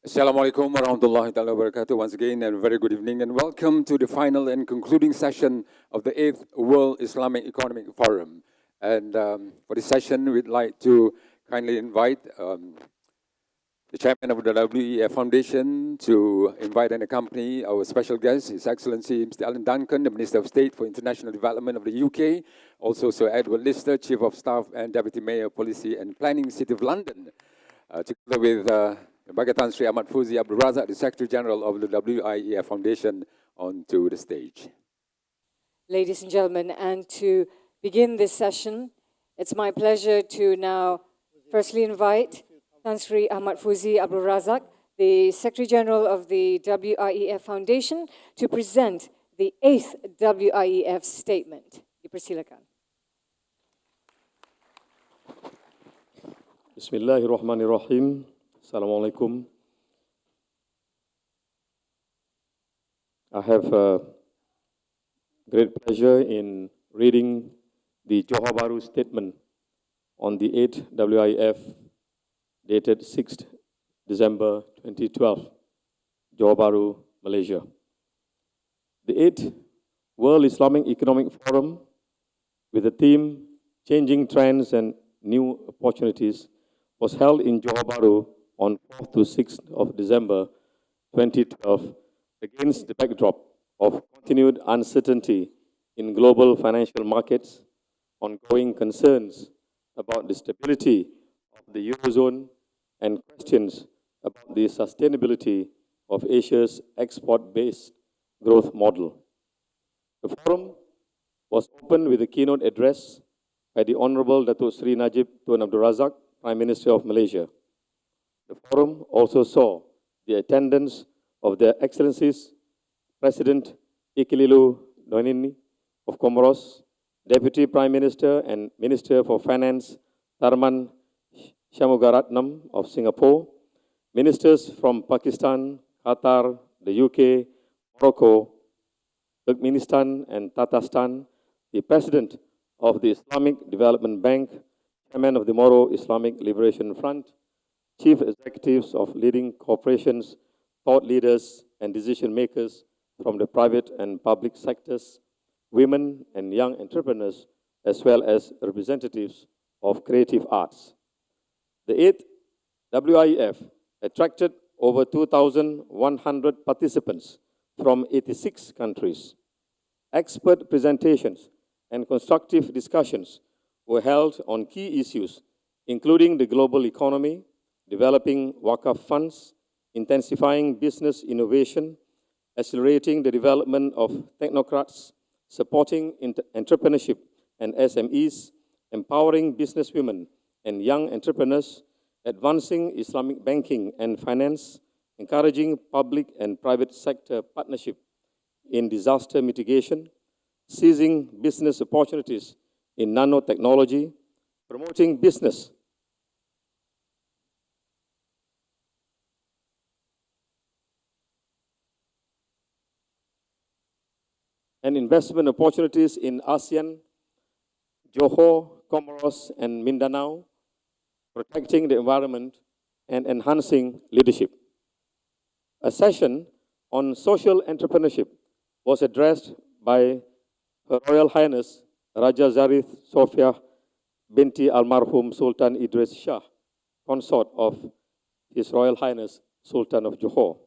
Assalamualaikum warahmatullahi wabarakatuh. Once again, a very good evening and welcome to the final and concluding session of the 8th World Islamic Economic Forum. And for this session, we'd like to kindly invite the chairman of the WEF Foundation to invite and accompany our special guest, His Excellency Mr. Alan Duncan, the Minister of State for International Development of the UK, also Sir Edward Lister, Chief of Staff and Deputy Mayor, Policy and Planning, City of London, together with Bagatan Sri Ahmad Fuzi Abdul Razak, the Secretary General of the WIEF Foundation, onto the stage. Ladies and gentlemen, and to begin this session, it's my pleasure to now firstly invite Tan Sri Ahmad Fuzi Abdul Razak, the Secretary General of the WIEF Foundation, to present the 8th WIEF statement. Dipersilakan. Bismillahirrahmanirrahim. Assalamualaikum. I have great pleasure in reading the Johor Bahru statement on the 8th WIF dated 6th December 2012, Johor Bahru, Malaysia. The 8th World Islamic Economic Forum, with the theme Changing Trends and New Opportunities, was held in Johor Bahru on 4th to 6th of December 2012 against the backdrop of continued uncertainty in global financial markets, ongoing concerns about the stability of the Eurozone, and questions about the sustainability of Asia's export-based growth model. The forum was opened with a keynote address by the Honorable Datuk Sri Najib Tun Abdul Razak, Prime Minister of Malaysia. The forum also saw the attendance of Their Excellencies President Ikelilu Donini of Comoros, Deputy Prime Minister and Minister for Finance Tharman Shanmugaratnam of Singapore, ministers from Pakistan, Qatar, the UK, Morocco, Turkmenistan and Tatarstan, the President of the Islamic Development Bank, Chairman of the Moro Islamic Liberation Front, Chief Executives of leading corporations, thought leaders and decision makers from the private and public sectors, women and young entrepreneurs, as well as representatives of creative arts. The 8th WIF attracted over 2,100 participants from 86 countries. Expert presentations and constructive discussions were held on key issues, including the global economy, developing Waqaf funds, intensifying business innovation, accelerating the development of technocrats, supporting entrepreneurship and SMEs, empowering businesswomen and young entrepreneurs, advancing Islamic banking and finance, encouraging public and private sector partnership in disaster mitigation, seizing business opportunities in nanotechnology, promoting business and investment opportunities in ASEAN, Johor, Comoros, and Mindanao, protecting the environment and enhancing leadership. A session on social entrepreneurship was addressed by Her Royal Highness Raja Zarif Sofia binti Almarhum Sultan Idris Shah, consort of His Royal Highness Sultan of Johor.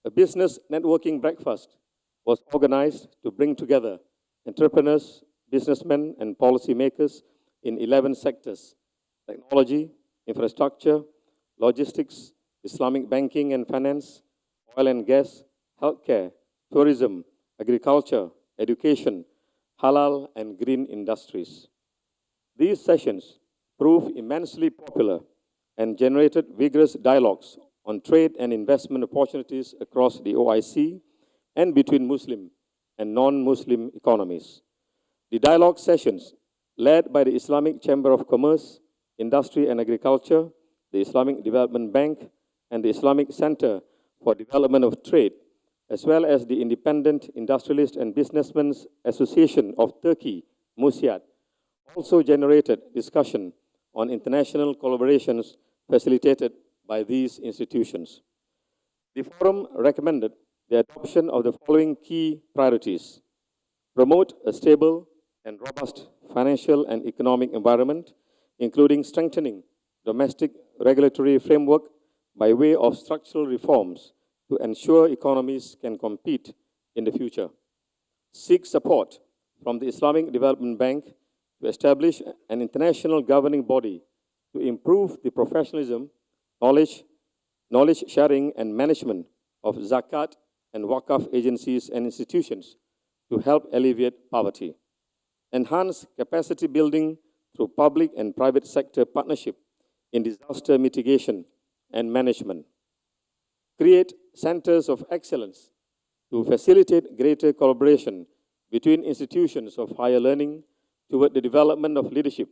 A business networking breakfast was organized to bring together entrepreneurs, businessmen, and policymakers in 11 sectors: technology, infrastructure, logistics, Islamic banking and finance, oil and gas, healthcare, tourism, agriculture, education, halal and green industries. These sessions proved immensely popular and generated vigorous dialogues on trade and investment opportunities across the OIC and between Muslim and non-Muslim economies. The dialogue sessions, led by the Islamic Chamber of Commerce, Industry and Agriculture, the Islamic Development Bank, and the Islamic Center for Development of Trade, as well as the Independent Industrialist and Businessmen's Association of Turkey, MUSIAD, also generated discussion on international collaborations facilitated by these institutions. The forum recommended the adoption of the following key priorities: promote a stable and robust financial and economic environment, including strengthening domestic regulatory framework by way of structural reforms to ensure economies can compete in the future. Seek support from the Islamic Development Bank to establish an international governing body to improve the professionalism, knowledge sharing and management of zakat and waqf agencies and institutions to help alleviate poverty. Enhance capacity building through public and private sector partnership in disaster mitigation and management. Create centers of excellence to facilitate greater collaboration between institutions of higher learning toward the development of leadership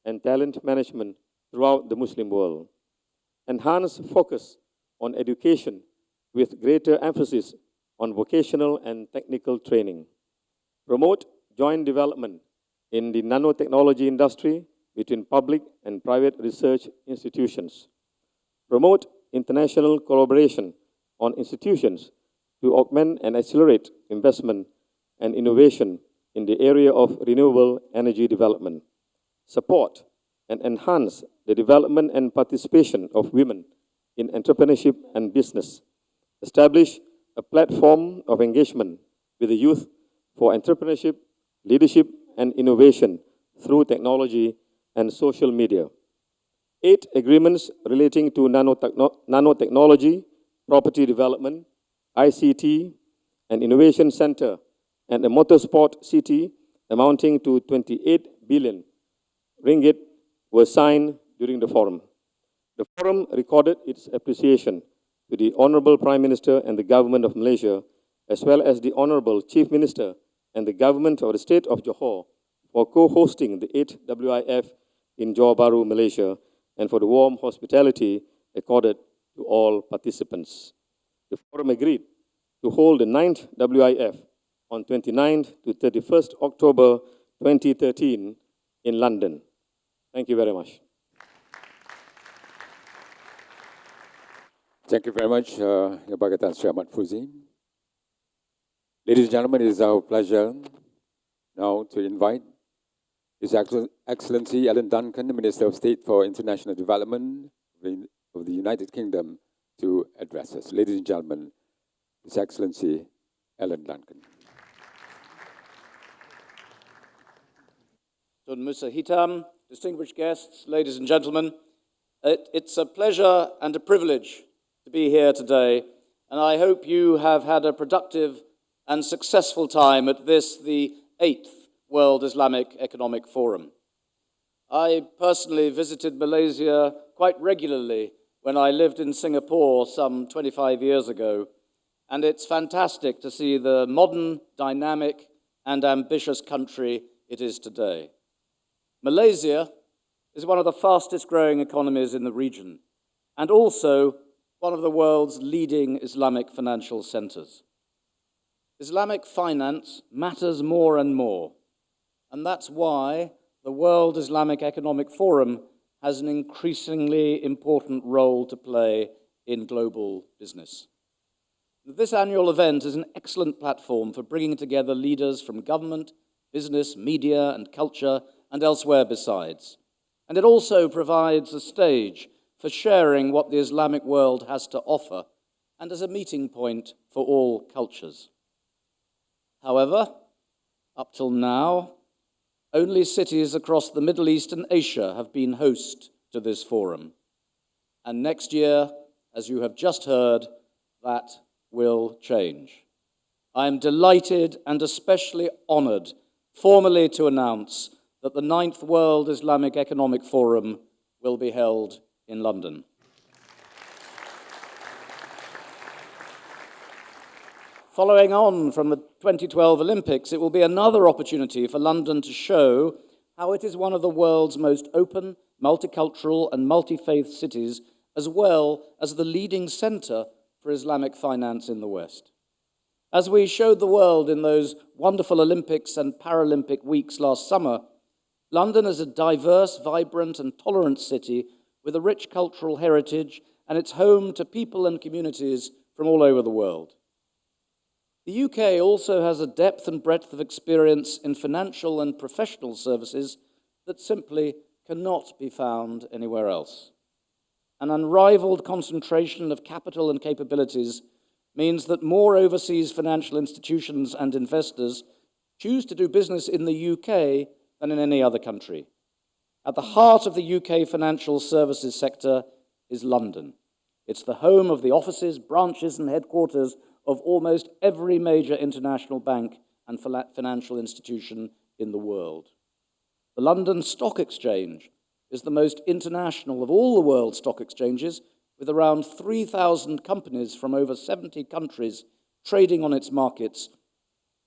and talent management throughout the Muslim world. Enhance focus on education with greater emphasis on vocational and technical training. Promote joint development in the nanotechnology industry between public and private research institutions. Promote international collaboration on institutions to augment and accelerate investment and innovation in the area of renewable energy development. Support and enhance the development and participation of women in entrepreneurship and business. Establish a platform of engagement with the youth for entrepreneurship, leadership, and innovation through technology and social media. 8 agreements relating to nanotechnology, property development, ICT, and innovation center, and a motorsport city amounting to 28 billion ringgit were signed during the forum. The forum recorded its appreciation to the Honorable Prime Minister and the Government of Malaysia, as well as the Honorable Chief Minister and the Government of the State of Johor for co-hosting the 8th WIEF in Johor Bahru, Malaysia, and for the warm hospitality accorded to all participants. The forum agreed to hold the 9th WIF on 29th to 31st October 2013 in London. Thank you very much. Thank you very much, Yang Berkaitan Sri Ahmad Fuzi. Ladies and gentlemen, it is our pleasure now to invite His Excellency Alan Duncan, the Minister of State for International Development of the United Kingdom, to address us. Ladies and gentlemen, His Excellency Alan Duncan. Tun Musa Hitam, distinguished guests, ladies and gentlemen, it's a pleasure and a privilege to be here today, and I hope you have had a productive and successful time at this, the 8th World Islamic Economic Forum. I personally visited Malaysia quite regularly when I lived in Singapore some 25 years ago, and it's fantastic to see the modern, dynamic, and ambitious country it is today. Malaysia is one of the fastest growing economies in the region, and also one of the world's leading Islamic financial centers. Islamic finance matters more and more, and that's why the World Islamic Economic Forum has an increasingly important role to play in global business. This annual event is an excellent platform for bringing together leaders from government, business, media, and culture, and elsewhere besides. And it also provides a stage for sharing what the Islamic world has to offer, and as a meeting point for all cultures. However, up till now, only cities across the Middle East and Asia have been host to this forum. And next year, as you have just heard, that will change. I am delighted and especially honored formally to announce that the 9th World Islamic Economic Forum will be held in London. Following on from the 2012 Olympics, it will be another opportunity for London to show how it is one of the world's most open, multicultural, and multi-faith cities, as well as the leading center for Islamic finance in the West. As we showed the world in those wonderful Olympics and Paralympic weeks last summer, London is a diverse, vibrant, and tolerant city with a rich cultural heritage, and it's home to people and communities from all over the world. The UK also has a depth and breadth of experience in financial and professional services that simply cannot be found anywhere else. An unrivaled concentration of capital and capabilities means that more overseas financial institutions and investors choose to do business in the UK than in any other country. At the heart of the UK financial services sector is London. It's the home of the offices, branches, and headquarters of almost every major international bank and financial institution in the world. The London Stock Exchange is the most international of all the world's stock exchanges, with around 3,000 companies from over 70 countries trading on its markets,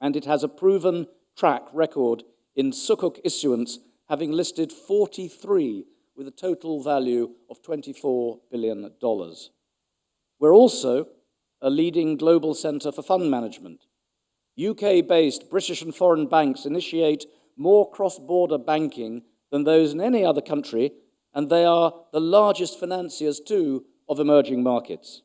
and it has a proven track record in sukuk issuance, having listed 43 with a total value of $24 billion. We're also a leading global centre for fund management. UK-based British and foreign banks initiate more cross-border banking than those in any other country, and they are the largest financiers, too, of emerging markets.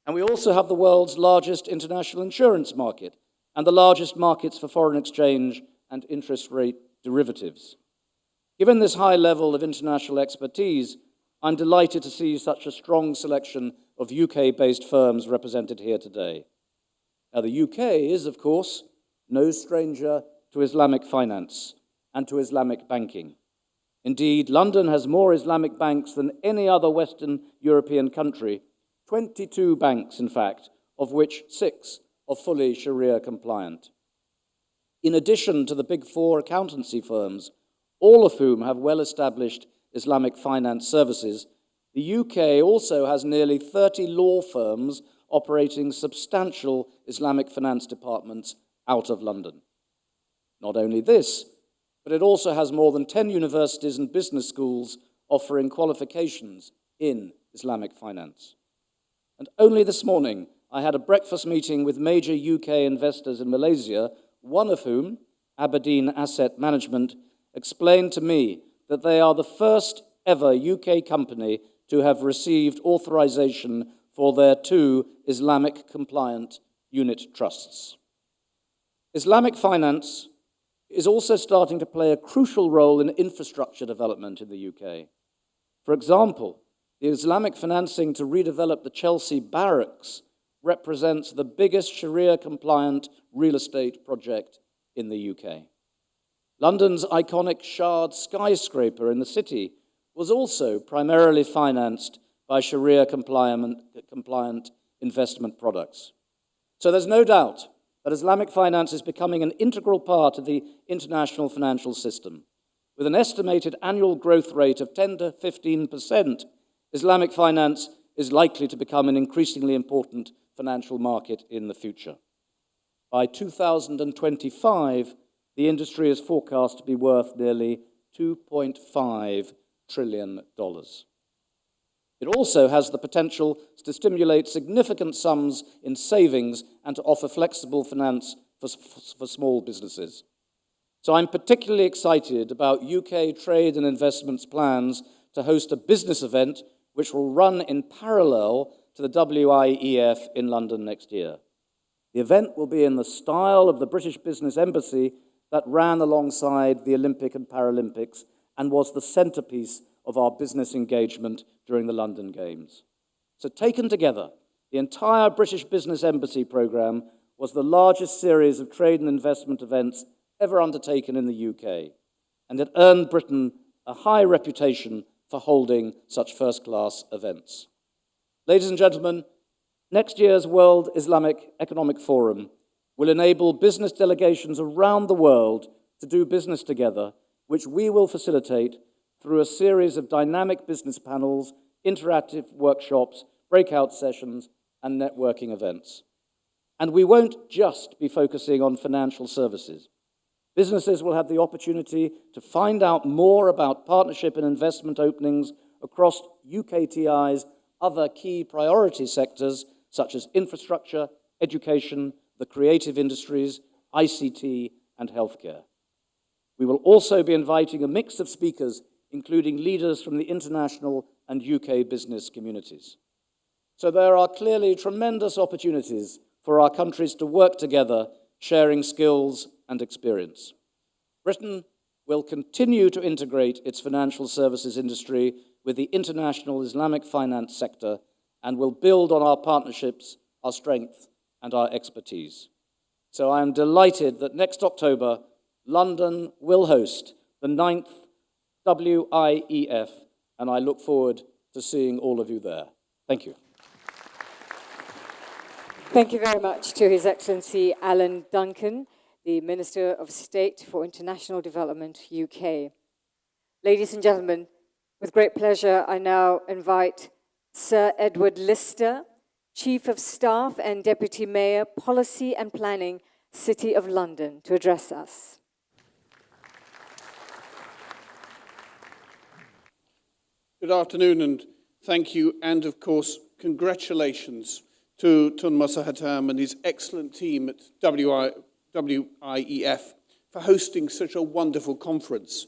And we also have the world's largest international insurance market and the largest markets for foreign exchange and interest rate derivatives. Given this high level of international expertise, I'm delighted to see such a strong selection of UK-based firms represented here today. Now, the UK is, of course, no stranger to Islamic finance and to Islamic banking. Indeed, London has more Islamic banks than any other Western European country, 22 banks, in fact, of which 6 are fully Sharia compliant. In addition to the big 4 accountancy firms, all of whom have well-established Islamic finance services, the UK also has nearly 30 law firms operating substantial Islamic finance departments out of London. Not only this, but it also has more than 10 universities and business schools offering qualifications in Islamic finance. And only this morning, I had a breakfast meeting with major UK investors in Malaysia, one of whom, Aberdeen Asset Management, explained to me that they are the first ever UK company to have received authorization for their 2 Islamic-compliant unit trusts. Islamic finance is also starting to play a crucial role in infrastructure development in the UK. For example, the Islamic financing to redevelop the Chelsea barracks represents the biggest Sharia-compliant real estate project in the UK. London's iconic Shard skyscraper in the city was also primarily financed by Sharia-compliant investment products. So there's no doubt that Islamic finance is becoming an integral part of the international financial system. With an estimated annual growth rate of 10 to 15%, Islamic finance is likely to become an increasingly important financial market in the future. By 2025, the industry is forecast to be worth nearly $2.5 trillion. It also has the potential to stimulate significant sums in savings and to offer flexible finance for small businesses. So I'm particularly excited about UK Trade and Investment's plans to host a business event which will run in parallel to the WIEF in London next year. The event will be in the style of the British Business Embassy that ran alongside the Olympic and Paralympics and was the centerpiece of our business engagement during the London Games. So taken together, the entire British Business Embassy programme was the largest series of trade and investment events ever undertaken in the UK, and it earned Britain a high reputation for holding such first-class events. Ladies and gentlemen, next year's World Islamic Economic Forum will enable business delegations around the world to do business together, which we will facilitate through a series of dynamic business panels, interactive workshops, breakout sessions, and networking events. And we won't just be focusing on financial services. Businesses will have the opportunity to find out more about partnership and investment openings across UKTI's other key priority sectors, such as infrastructure, education, the creative industries, ICT, and healthcare. We will also be inviting a mix of speakers, including leaders from the international and UK business communities. So there are clearly tremendous opportunities for our countries to work together, sharing skills and experience. Britain will continue to integrate its financial services industry with the international Islamic finance sector and will build on our partnerships, our strength, and our expertise. So I am delighted that next October, London will host the 9th WIEF, and I look forward to seeing all of you there. Thank you. Thank you very much to His Excellency Alan Duncan, the Minister of State for International Development, UK. Ladies and gentlemen, with great pleasure, I now invite Sir Edward Lister, Chief of Staff and Deputy Mayor, Policy and Planning, City of London, to address us. Good afternoon, and thank you, and of course, congratulations to Tun Masahatam and his excellent team at WIEF for hosting such a wonderful conference.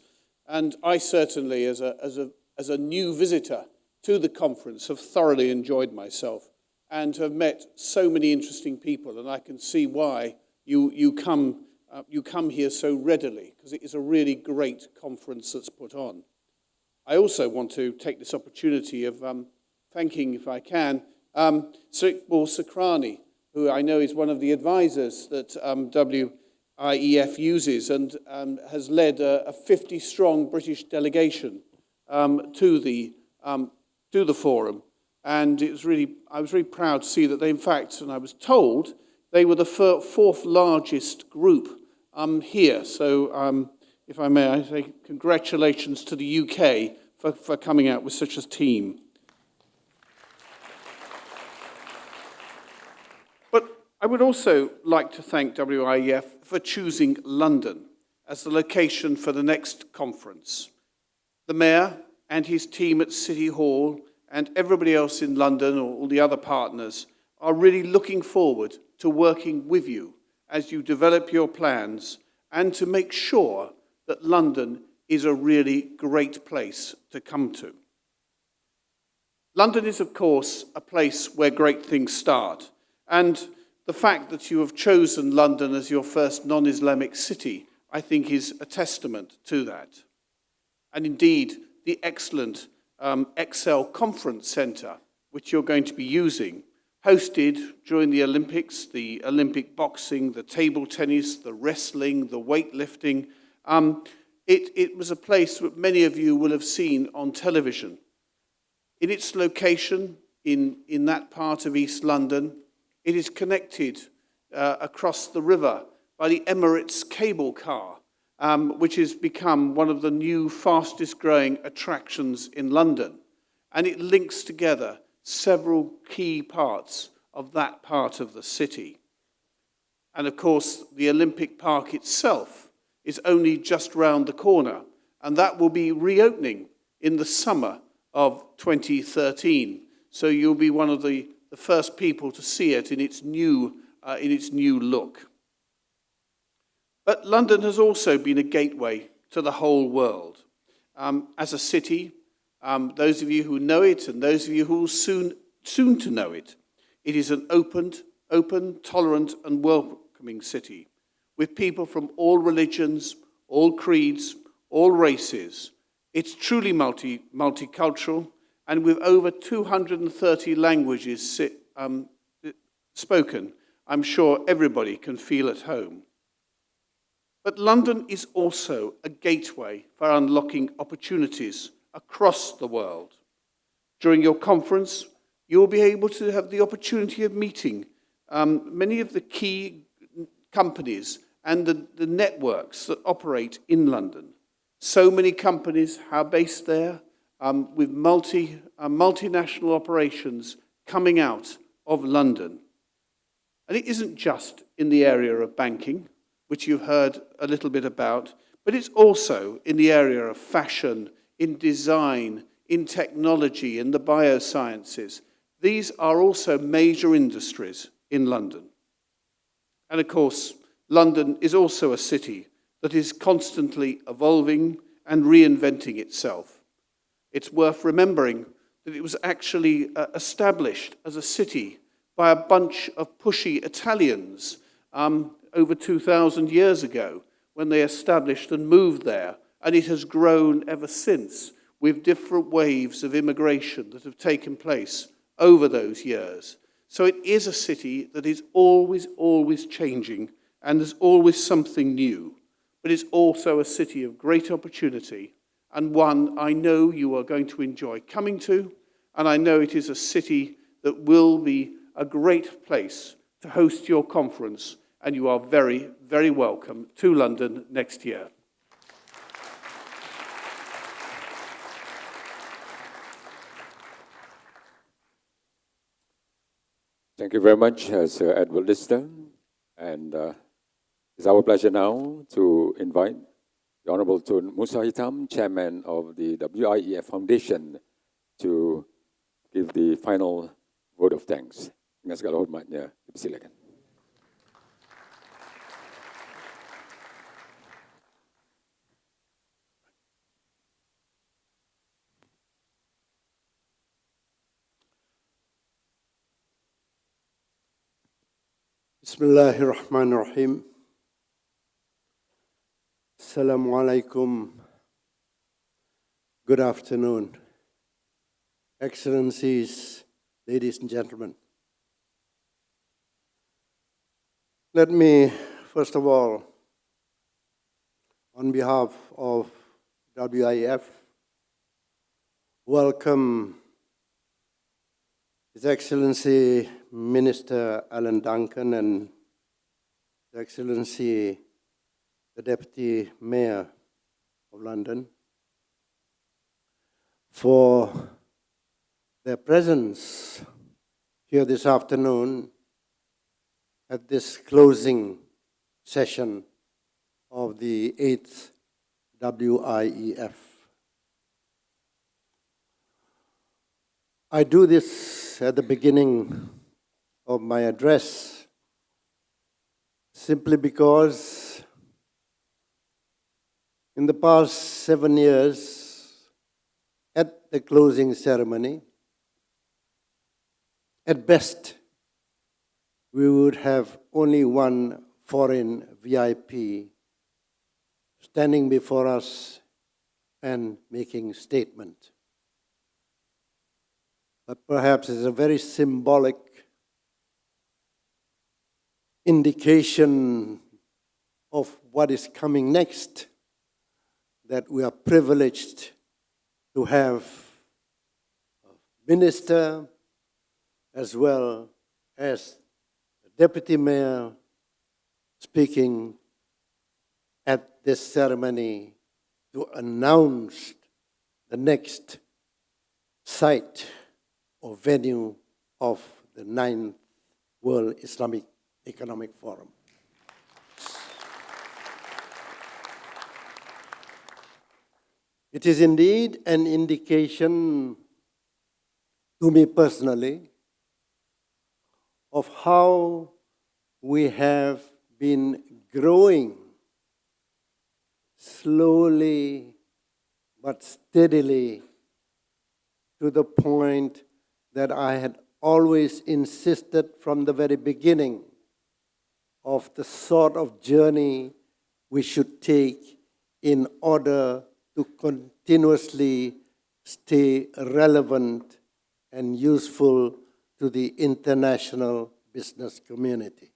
And I certainly, as a new visitor to the conference, have thoroughly enjoyed myself and have met so many interesting people. And I can see why you come here so readily, because it is a really great conference that's put on. I also want to take this opportunity of thanking, if I can, Sir Iqbal Sakrani, who I know is one of the advisors that WIEF uses and has led a 50-strong British delegation to the forum. And I was really proud to see that they, in fact, and I was told, they were the fourth largest group here. So if I may, I say congratulations to the UK for coming out with such a team. But I would also like to thank WIEF for choosing London as the location for the next conference. The Mayor and his team at City Hall and everybody else in London, or all the other partners, are really looking forward to working with you as you develop your plans and to make sure that London is a really great place to come to. London is, of course, a place where great things start, and the fact that you have chosen London as your first non-Islamic city, I think, is a testament to that. And indeed, the excellent Excel Conference Centre, which you're going to be using, hosted during the Olympics, the Olympic boxing, the table tennis, the wrestling, the weightlifting. It was a place that many of you will have seen on television. In its location in that part of East London, it is connected across the river by the Emirates cable car, which has become one of the new fastest growing attractions in London. And it links together several key parts of that part of the city. And of course, the Olympic Park itself is only just round the corner, and that will be reopening in the summer of 2013. So you'll be one of the first people to see it in its new look. But London has also been a gateway to the whole world. As a city, those of you who know it and those of you who will soon to know it, it is an open, tolerant and welcoming city with people from all religions, all creeds, all races. It's truly multicultural, and with over 230 languages spoken, I'm sure everybody can feel at home. But London is also a gateway for unlocking opportunities across the world. During your conference, you'll be able to have the opportunity of meeting many of the key companies and the networks that operate in London. So many companies are based there with multinational operations coming out of London. And it isn't just in the area of banking, which you've heard a little bit about, but it's also in the area of fashion, in design, in technology, in the biosciences. These are also major industries in London. And of course, London is also a city that is constantly evolving and reinventing itself. It's worth remembering that it was actually established as a city by a bunch of pushy Italians over 2,000 years ago when they established and moved there. And it has grown ever since with different waves of immigration that have taken place over those years. So it is a city that is always, always changing, and there's always something new. But it's also a city of great opportunity, and one I know you are going to enjoy coming to, and I know it is a city that will be a great place to host your conference, and you are very, very welcome to London next year. Thank you very much, Sir Edward Lister. And it's our pleasure now to invite the Honorable Tun Musa Hitam, Chairman of the WIEF Foundation, to give the final vote of thanks. Dengan segala hormatnya, dipersilakan. Bismillahirrahmanirrahim. Assalamualaikum. Good afternoon. Excellencies, ladies and gentlemen. Let me, first of all, on behalf of WIF, welcome His Excellency Minister Alan Duncan and His Excellency the Deputy Mayor of London for their presence here this afternoon at this closing session of the 8th WIEF. I do this at the beginning of my address simply because in the past 7 years, at the closing ceremony, at best, we would have only one foreign VIP standing before us and making statement. But perhaps it's a very symbolic indication of what is coming next, that we are privileged to have a minister as well as the deputy mayor speaking at this ceremony to announce the next site or venue of the 9th World Islamic Economic Forum. It is indeed an indication to me personally of how we have been growing slowly but steadily to the point that I had always insisted from the very beginning of the sort of journey we should take in order to continuously stay relevant and useful to the international business community.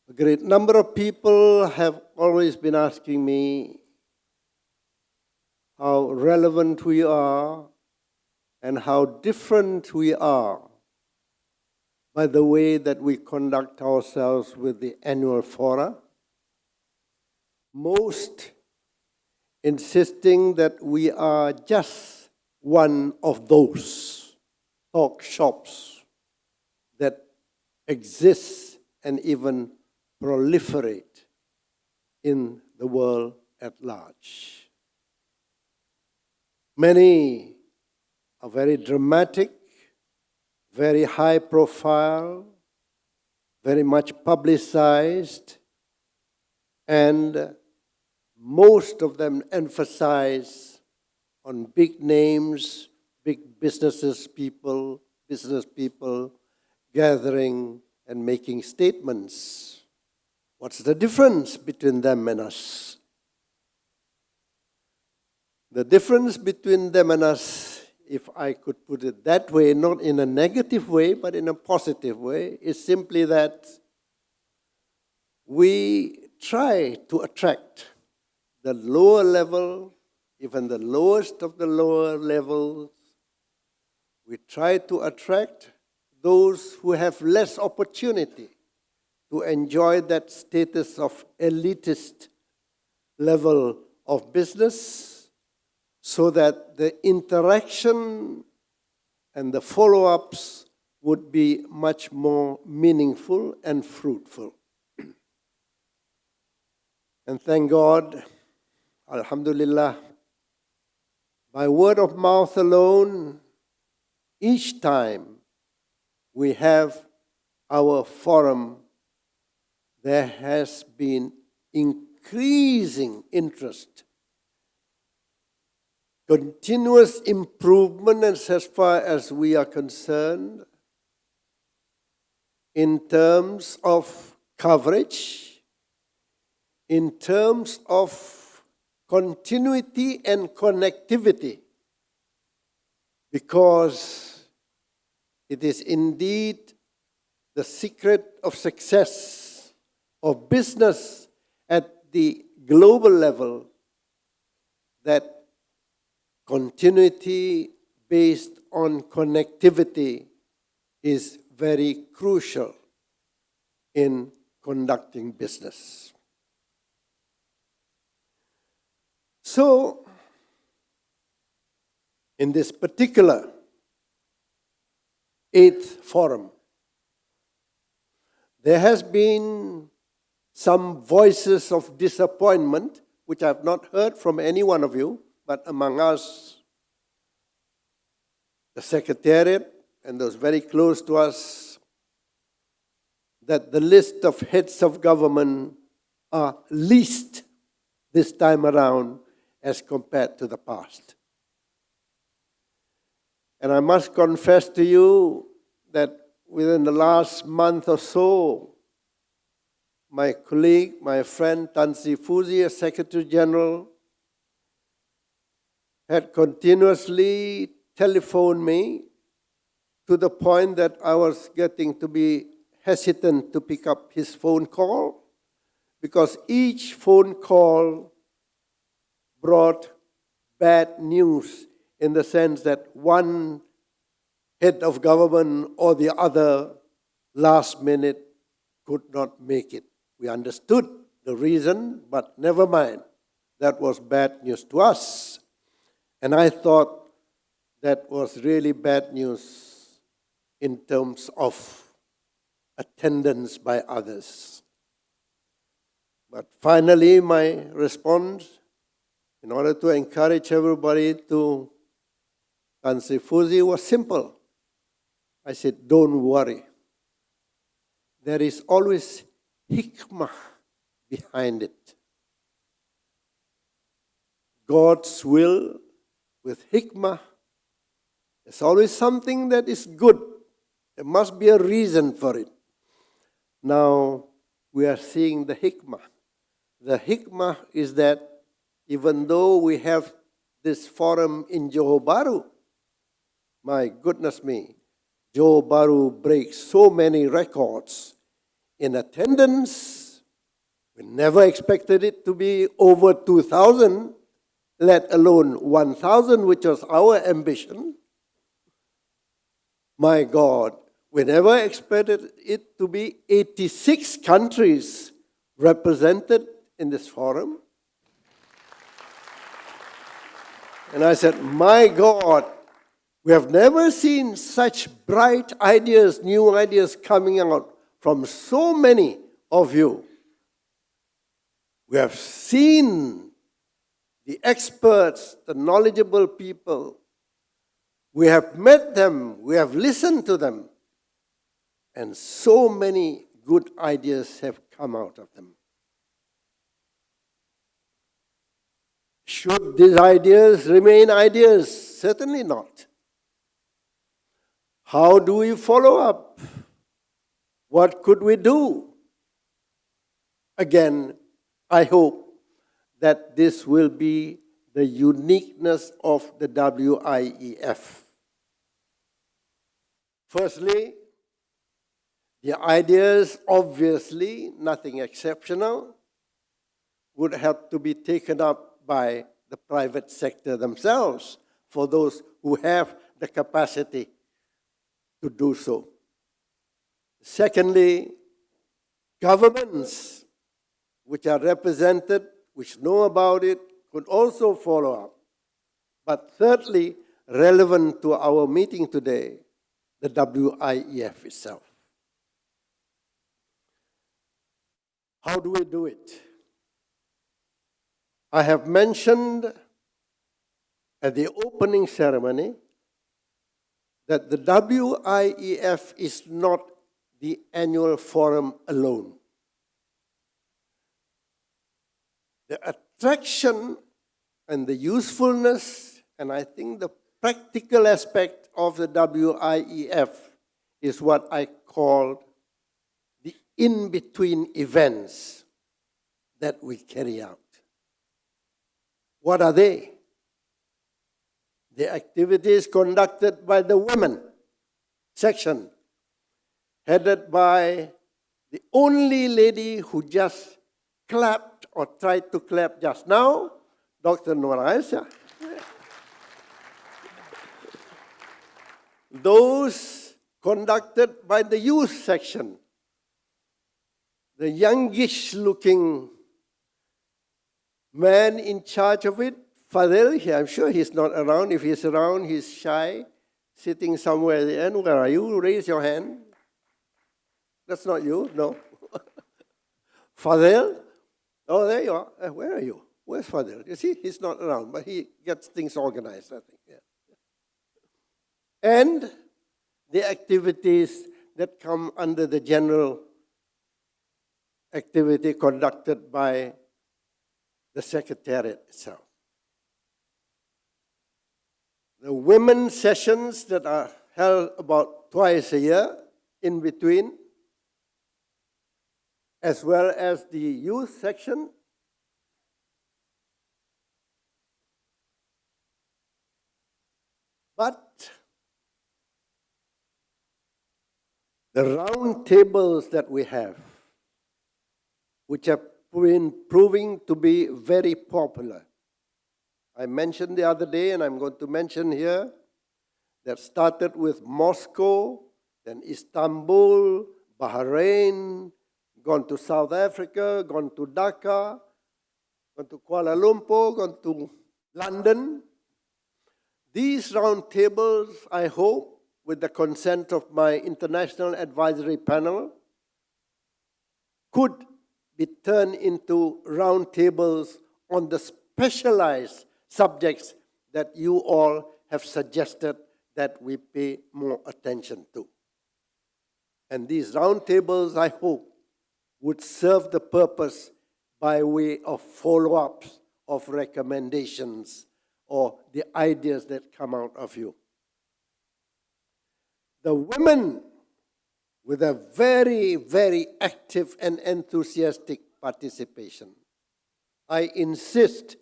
A great number of people have always been asking me how relevant we are and how different we are by the way that we conduct ourselves with the annual fora. Most insisting that we are just one of those talk shops that exist and even proliferate in the world at large. Many are very dramatic, very high profile, very much publicized, and most of them emphasize on big names, big business people gathering and making statements. What's the difference between them and us? The difference between them and us, if I could put it that way, not in a negative way, but in a positive way, is simply that we try to attract the lower level, even the lowest of the lower levels. We try to attract those who have less opportunity to enjoy that status of elitist level of business, so that the interaction and the follow-ups would be much more meaningful and fruitful. And thank God, Alhamdulillah, by word of mouth alone, each time we have our forum, there has been increasing interest, continuous improvement as far as we are concerned in terms of coverage, in terms of continuity and connectivity, because it is indeed the secret of success of business at the global level that continuity based on connectivity is very crucial in conducting business. So, in this particular 8th forum, there has been some voices of disappointment, which I have not heard from any one of you, but among us, the Secretariat and those very close to us, that the list of heads of government are least this time around as compared to the past. And I must confess to you that within the last month or so, my colleague, my friend Tan Sri Fuzi, as Secretary General, had continuously telephoned me to the point that I was getting to be hesitant to pick up his phone call, because each phone call brought bad news, in the sense that one head of government or the other last minute could not make it. We understood the reason, but never mind. That was bad news to us. And I thought that was really bad news in terms of attendance by others. But finally, my response, in order to encourage everybody to Tan Sri Fuzi, was simple. I said, don't worry. There is always hikmah behind it. God's will with hikmah, there's always something that is good. There must be a reason for it. Now, we are seeing the hikmah. The hikmah is that even though we have this forum in Johor Bahru, my goodness me, Johor Bahru breaks so many records in attendance. We never expected it to be over 2,000, let alone 1,000, which was our ambition. My God, we never expected it to be 86 countries represented in this forum. And I said, my God, we have never seen such bright ideas, new ideas coming out from so many of you. We have seen the experts, the knowledgeable people. We have met them, we have listened to them, and so many good ideas have come out of them. Should these ideas remain ideas? Certainly not. How do we follow up? What could we do? Again, I hope that this will be the uniqueness of the WIEF. Firstly, the ideas, obviously, nothing exceptional, would have to be taken up by the private sector themselves for those who have the capacity to do so. Secondly, governments which are represented, which know about it, could also follow up. But thirdly, relevant to our meeting today, the WIEF itself. How do we do it? I have mentioned at the opening ceremony that the WIEF is not the annual forum alone. The attraction and the usefulness, and I think the practical aspect of the WIEF is what I call the in-between events that we carry out. What are they? The activities conducted by the women section, headed by the only lady who just clapped or tried to clap just now, Dr. Nur Aisha. Those conducted by the youth section, the youngish looking man in charge of it, Fadel, I'm sure he's not around. If he's around, he's shy, sitting somewhere at the end. Where are you? Raise your hand. That's not you? No. Fadel? Oh, there you are. Where are you? Where's Fadel? You see, he's not around, but he gets things organized, I think. Yeah. And the activities that come under the general activity conducted by the Secretariat itself. The women's sessions that are held about twice a year in between, as well as the youth section. But the round tables that we have, which have been proving to be very popular. I mentioned the other day, and I'm going to mention here, that started with Moscow, then Istanbul, Bahrain, gone to South Africa, gone to Dhaka, gone to Kuala Lumpur, gone to London. These round tables, I hope, with the consent of my international advisory panel, could be turned into round tables on the specialized subjects that you all have suggested that we pay more attention to. And these round tables, I hope, would serve the purpose by way of follow-ups of recommendations or the ideas that come out of you. The women, with a very, very active and enthusiastic participation, I insist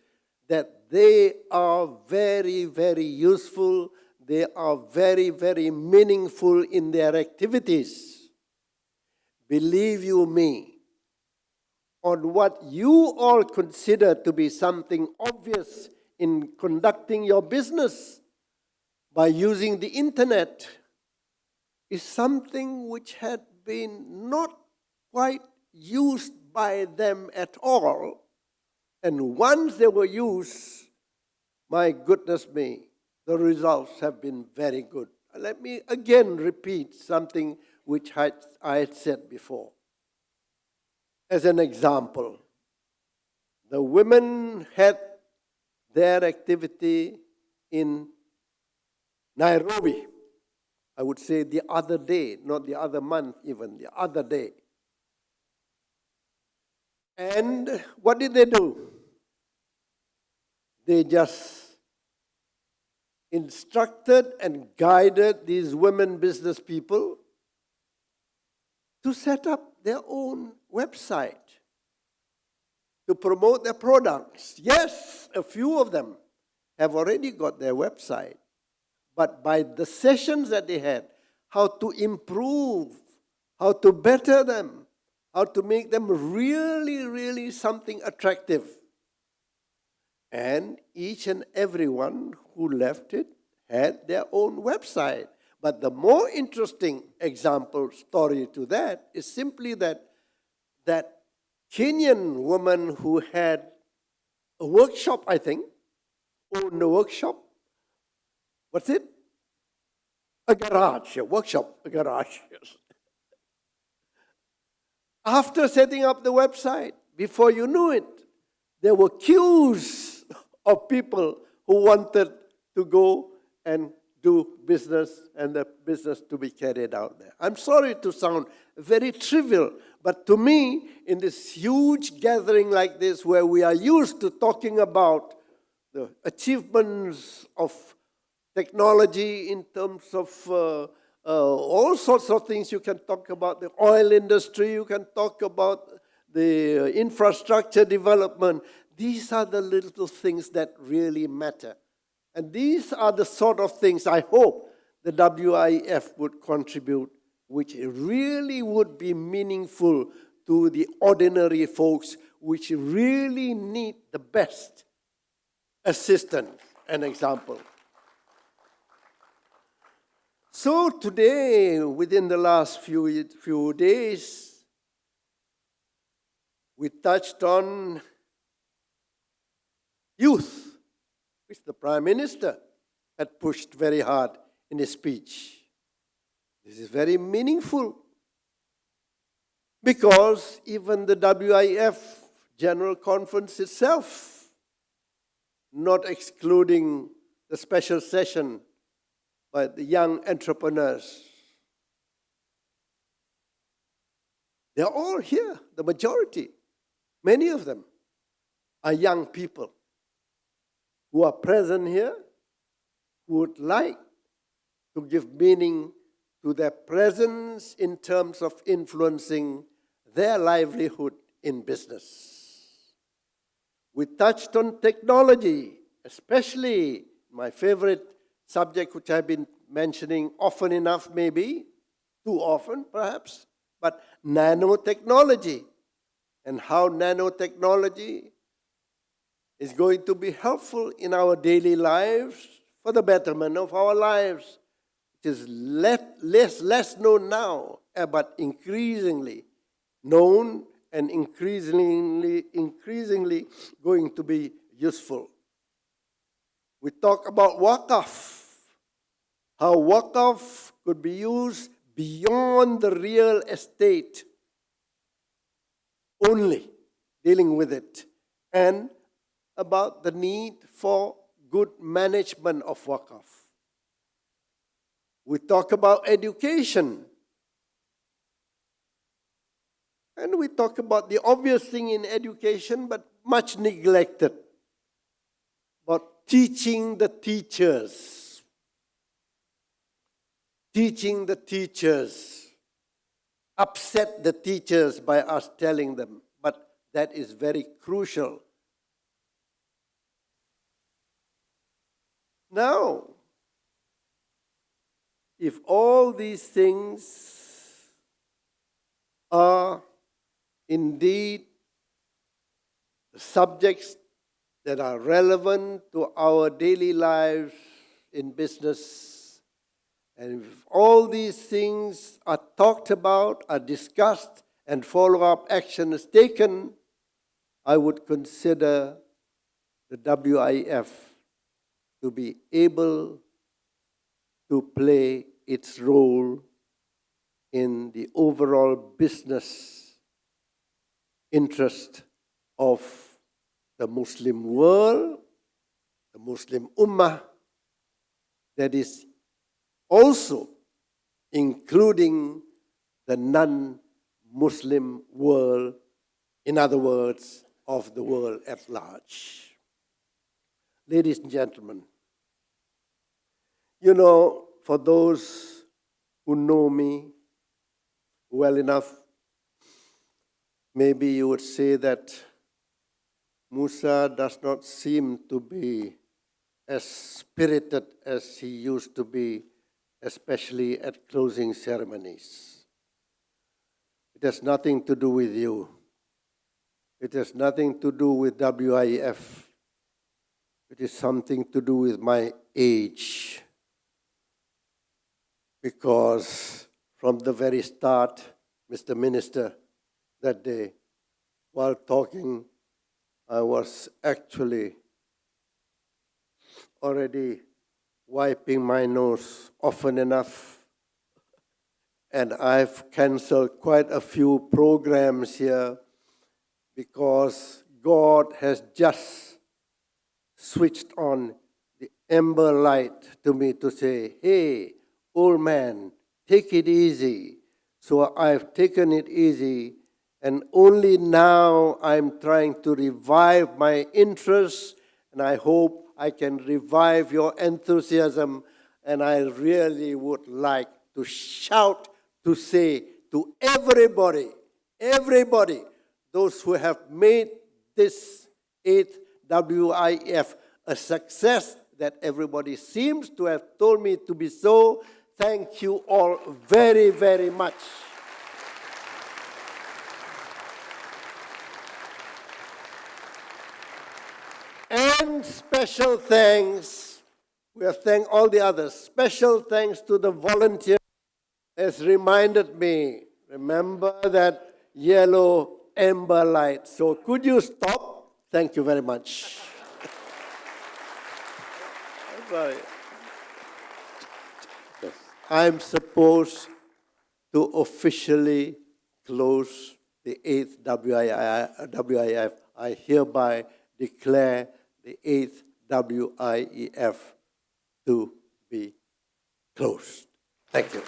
that they are very, very useful, they are very, very meaningful in their activities. Believe you me, on what you all consider to be something obvious in conducting your business by using the internet is something which had been not quite used by them at all. And once they were used, my goodness me, the results have been very good. Let me again repeat something which I had said before. As an example, the women had their activity in Nairobi. I would say the other day, not the other month even, the other day. And what did they do? They just instructed and guided these women business people to set up their own website to promote their products. Yes, a few of them have already got their website, but by the sessions that they had, how to improve, how to better them, how to make them really, really something attractive. And each and everyone who left it had their own website. But the more interesting example story to that is simply that Kenyan woman who had a workshop, I think, owned a workshop. What's it? A garage, a workshop, a garage. Yes. After setting up the website, before you knew it, there were queues of people who wanted to go and do business and the business to be carried out there. I'm sorry to sound very trivial, but to me, in this huge gathering like this, where we are used to talking about the achievements of technology in terms of all sorts of things, you can talk about the oil industry, you can talk about the infrastructure development. These are the little things that really matter. And these are the sort of things I hope the WIEF would contribute, which really would be meaningful to the ordinary folks, which really need the best assistance and example. So today, within the last few days, we touched on youth, which the Prime Minister had pushed very hard in his speech. This is very meaningful because even the WIF General Conference itself, not excluding the special session by the young entrepreneurs, they're all here, the majority. Many of them are young people who are present here, who would like to give meaning to their presence in terms of influencing their livelihood in business. We touched on technology, especially my favorite subject, which I've been mentioning often enough, maybe, too often perhaps, but nanotechnology, and how nanotechnology is going to be helpful in our daily lives for the betterment of our lives. It is less known now, but increasingly known and increasingly going to be useful. We talk about Waqaf, how Waqaf could be used beyond the real estate only, dealing with it, and about the need for good management of Waqaf. We talk about education. And we talk about the obvious thing in education, but much neglected, about teaching the teachers. Teaching the teachers. Upset the teachers by us telling them, but that is very crucial. Now, if all these things are indeed subjects that are relevant to our daily lives in business, and if all these things are talked about, are discussed, and follow-up action is taken, I would consider the WIF to be able to play its role in the overall business interest of the Muslim world, the Muslim Ummah, that is also including the non-Muslim world, in other words, of the world at large. ladies and gentlemen, you know, for those who know me well enough, maybe you would say that Musa does not seem to be as spirited as he used to be, especially at closing ceremonies. It has nothing to do with you. It has nothing to do with WIEF. It is something to do with my age. Because from the very start, Mr. Minister, that day, while talking, I was actually already wiping my nose often enough. And I've cancelled quite a few programs here because God has just switched on the amber light to me to say, hey, old man, take it easy. So I've taken it easy, and only now I'm trying to revive my interest, and I hope I can revive your enthusiasm, and I really would like to shout to say to everybody, those who have made this 8th WIEF a success that everybody seems to have told me to be so, thank you all very, very much. And special thanks, we have thanked all the others, special thanks to the volunteers, has reminded me, remember that yellow amber light. So could you stop? Thank you very much. Sorry. Yes. I'm supposed to officially close the 8th WIF. I hereby declare the 8th WIEF to be closed. Thank you.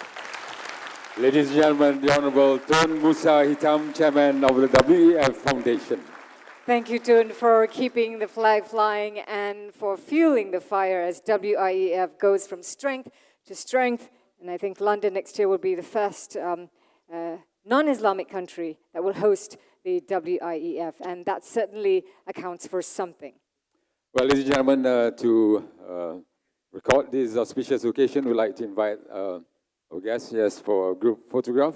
Ladies and gentlemen, the Honorable Tun Musa Hitam, Chairman of the WEF Foundation. Thank you, Tun, for keeping the flag flying and for fueling the fire as WIEF goes from strength to strength. And I think London next year will be the first non-Islamic country that will host the WIEF, and that certainly accounts for something. Well, ladies and gentlemen, to record this auspicious occasion, we'd like to invite our guests, yes, for a group photograph.